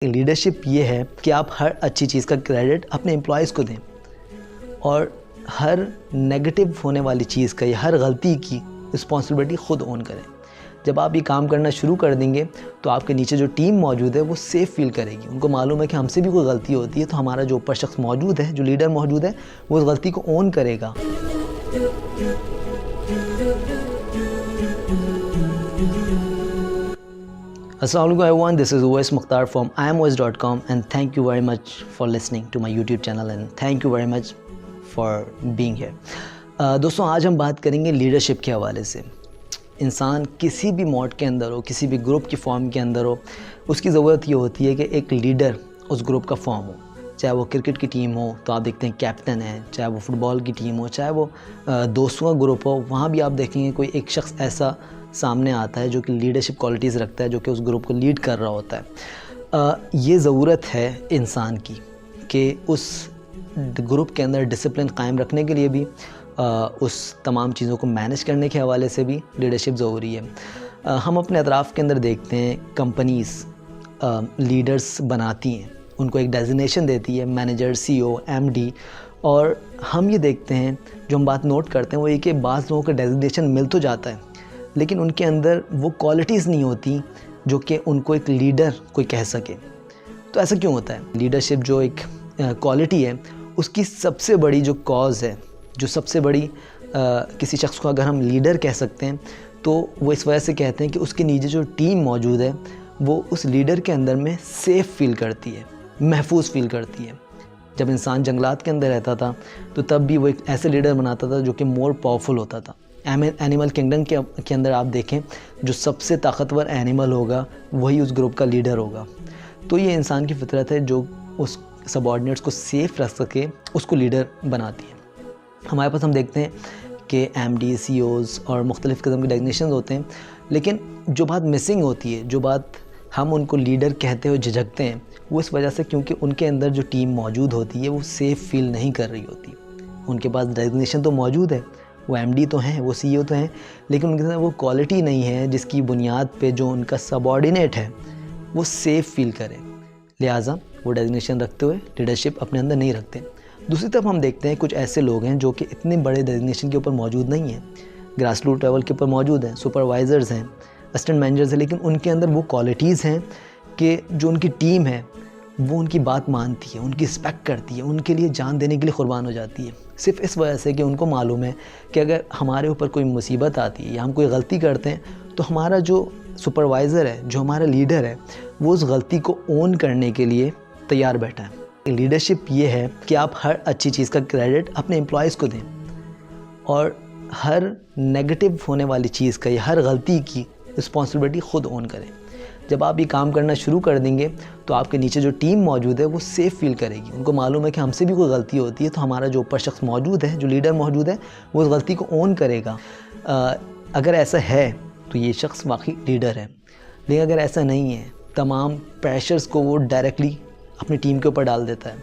Leadership یہ ہے کہ آپ ہر اچھی چیز کا کریڈٹ اپنے امپلائیز کو دیں اور ہر نیگیٹو ہونے والی چیز کا یا ہر غلطی کی رسپانسبلٹی خود اون کریں. جب آپ یہ کام کرنا شروع کر دیں گے تو آپ کے نیچے جو ٹیم موجود ہے وہ سیف فیل کرے گی. ان کو معلوم ہے کہ ہم سے بھی کوئی غلطی ہوتی ہے تو ہمارا جو اوپر شخص موجود ہے, جو لیڈر موجود ہے, وہ اس غلطی کو اون کرے گا. Assalamu alaikum everyone, this is Owais Mukhtar from imowais.com and thank you very much for listening to my YouTube channel and thank you very much for being here. دوستوں, آج ہم بات کریں گے لیڈرشپ کے حوالے سے. انسان کسی بھی موڈ کے اندر ہو, کسی بھی گروپ کی فارم کے اندر ہو, اس کی ضرورت یہ ہوتی ہے کہ ایک لیڈر اس گروپ کا فارم ہو. چاہے وہ کرکٹ کی ٹیم ہو تو آپ دیکھتے ہیں کیپٹن ہے, چاہے وہ فٹ بال کی ٹیم ہو, چاہے وہ دوستوں کا گروپ ہو, وہاں بھی آپ دیکھیں گے کوئی ایک شخص ایسا سامنے آتا ہے جو کہ لیڈرشپ کوالٹیز رکھتا ہے, جو کہ اس گروپ کو لیڈ کر رہا ہوتا ہے. یہ ضرورت ہے انسان کی کہ اس گروپ کے اندر ڈسپلن قائم رکھنے کے لیے بھی, اس تمام چیزوں کو مینیج کرنے کے حوالے سے بھی لیڈرشپ ضروری ہے. ہم اپنے اطراف کے اندر دیکھتے ہیں کمپنیز لیڈرز بناتی ہیں, ان کو ایک ڈیزنیشن دیتی ہے, مینیجر, سی او, ایم ڈی, اور ہم یہ دیکھتے ہیں, جو ہم بات نوٹ کرتے ہیں وہ یہ کہ بعض لوگوں کا ڈیزنیشن مل تو جاتا ہے لیکن ان کے اندر وہ کوالٹیز نہیں ہوتی جو کہ ان کو ایک لیڈر کوئی کہہ سکے. تو ایسا کیوں ہوتا ہے؟ لیڈرشپ جو ایک کوالٹی ہے, اس کی سب سے بڑی جو کاز ہے, جو سب سے بڑی کسی شخص کو اگر ہم لیڈر کہہ سکتے ہیں تو وہ اس وجہ سے کہتے ہیں کہ اس کے نیچے جو ٹیم موجود ہے وہ اس لیڈر کے اندر میں سیف فیل کرتی ہے, محفوظ فیل کرتی ہے. جب انسان جنگلات کے اندر رہتا تھا تو تب بھی وہ ایک ایسے لیڈر بناتا تھا جو کہ مور پاورفل ہوتا تھا. اینیمل کنگڈم کے اندر آپ دیکھیں, جو سب سے طاقتور اینیمل ہوگا وہی اس گروپ کا لیڈر ہوگا. تو یہ انسان کی فطرت ہے جو اس سبارڈینیٹس کو سیف رکھ سکے, اس کو لیڈر بناتی ہے. ہمارے پاس ہم دیکھتے ہیں کہ ایم ڈی, سی اوز اور مختلف قسم کے ڈیزنیشنز ہوتے ہیں, لیکن جو بات مسنگ ہوتی ہے, جو بات ہم ان کو لیڈر کہتے ہوئے جھجکتے ہیں, وہ اس وجہ سے کیونکہ ان کے اندر جو ٹیم موجود ہوتی ہے وہ سیف فیل نہیں کر رہی ہوتی. ان کے پاس ڈیزنیشن تو موجود ہے, وہ ایم ڈی تو ہیں, وہ سی او تو ہیں, لیکن ان کے ساتھ وہ کوالٹی نہیں ہے جس کی بنیاد پہ جو ان کا سبارڈینیٹ ہے وہ سیف فیل کرے. لہٰذا وہ ڈیزنیشن رکھتے ہوئے لیڈرشپ اپنے اندر نہیں رکھتے. دوسری طرف ہم دیکھتے ہیں کچھ ایسے لوگ ہیں جو کہ اتنے بڑے ڈیزنیشن کے اوپر موجود نہیں ہیں, گراس روٹ لیول کے اوپر موجود ہیں, سپروائزرز ہیں, اسسٹنٹ مینیجرز ہیں, لیکن ان کے اندر وہ کوالٹیز ہیں کہ جو ان کی ٹیم ہے وہ ان کی بات مانتی ہے, ان کی رسپیکٹ کرتی ہے, ان کے لیے جان دینے کے لیے قربان ہو جاتی ہے, صرف اس وجہ سے کہ ان کو معلوم ہے کہ اگر ہمارے اوپر کوئی مصیبت آتی ہے یا ہم کوئی غلطی کرتے ہیں تو ہمارا جو سپروائزر ہے, جو ہمارا لیڈر ہے, وہ اس غلطی کو اون کرنے کے لیے تیار بیٹھا ہے. لیڈرشپ یہ ہے کہ آپ ہر اچھی چیز کا کریڈٹ اپنے امپلائیز کو دیں اور ہر نیگیٹو ہونے والی چیز کا یا ہر غلطی کی رسپانسبلٹی خود اون کریں. جب آپ یہ کام کرنا شروع کر دیں گے تو آپ کے نیچے جو ٹیم موجود ہے وہ سیف فیل کرے گی. ان کو معلوم ہے کہ ہم سے بھی کوئی غلطی ہوتی ہے تو ہمارا جو اوپر شخص موجود ہے, جو لیڈر موجود ہے, وہ اس غلطی کو اون کرے گا. اگر ایسا ہے تو یہ شخص واقعی لیڈر ہے, لیکن اگر ایسا نہیں ہے, تمام پریشرز کو وہ ڈائریکٹلی اپنی ٹیم کے اوپر ڈال دیتا ہے,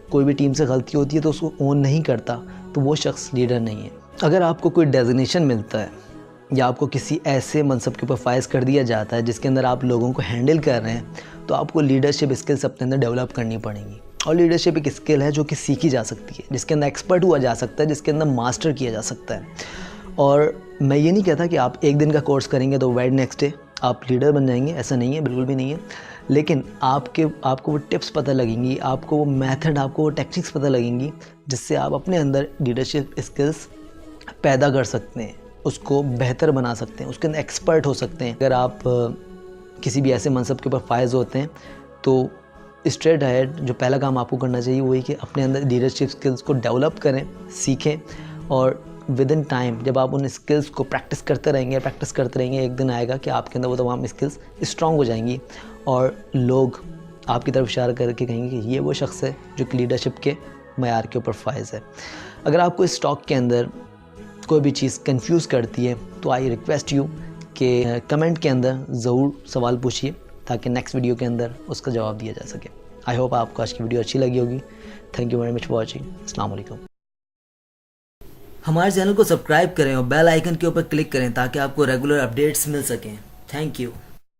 کوئی بھی ٹیم سے غلطی ہوتی ہے تو اس کو اون نہیں کرتا, تو وہ شخص لیڈر نہیں ہے. اگر آپ کو کوئی ڈیزنیشن ملتا ہے یا آپ کو کسی ایسے منصب کے اوپر فائز کر دیا جاتا ہے جس کے اندر آپ لوگوں کو ہینڈل کر رہے ہیں, تو آپ کو لیڈرشپ اسکلس اپنے اندر ڈیولپ کرنی پڑیں گی. اور لیڈرشپ ایک اسکل ہے جو کہ سیکھی جا سکتی ہے, جس کے اندر ایکسپرٹ ہوا جا سکتا ہے, جس کے اندر ماسٹر کیا جا سکتا ہے. اور میں یہ نہیں کہتا کہ آپ ایک دن کا کورس کریں گے تو ویڈ نیکسٹ ڈے آپ لیڈر بن جائیں گے, ایسا نہیں ہے, بالکل بھی نہیں ہے. لیکن آپ کو وہ ٹپس پتہ لگیں گی, آپ کو وہ میتھڈ, آپ کو وہ ٹیکنکس پتہ لگیں گی جس سے آپ اپنے اندر لیڈرشپ اسکلس پیدا کر سکتے ہیں, اس کو بہتر بنا سکتے ہیں, اس کے اندر ایکسپرٹ ہو سکتے ہیں. اگر آپ کسی بھی ایسے منصب کے اوپر فائز ہوتے ہیں تو اسٹریٹ ہیڈ جو پہلا کام آپ کو کرنا چاہیے وہی کہ اپنے اندر لیڈرشپ اسکلس کو ڈیولپ کریں, سیکھیں, اور ود ان ٹائم جب آپ ان اسکلس کو پریکٹس کرتے رہیں گے, ایک دن آئے گا کہ آپ کے اندر وہ تمام اسکلس اسٹرانگ ہو جائیں گی اور لوگ آپ کی طرف اشارہ کر کے کہیں گے کہ یہ وہ شخص ہے جو کہ لیڈرشپ کے معیار کے اوپر فائز ہے. اگر آپ کو اس ٹاک کے اندر کوئی بھی چیز کنفیوز کرتی ہے تو آئی ریکویسٹ یو کہ کمنٹ کے اندر ضرور سوال پوچھیے تاکہ نیکسٹ ویڈیو کے اندر اس کا جواب دیا جا سکے. آئی ہوپ آپ کو آج کی ویڈیو اچھی لگی ہوگی. Thank you very much for watching. السلام علیکم. ہمارے چینل کو سبسکرائب کریں اور بیل آئیکن کے اوپر کلک کریں تاکہ آپ کو ریگولر اپڈیٹس مل سکیں. Thank you.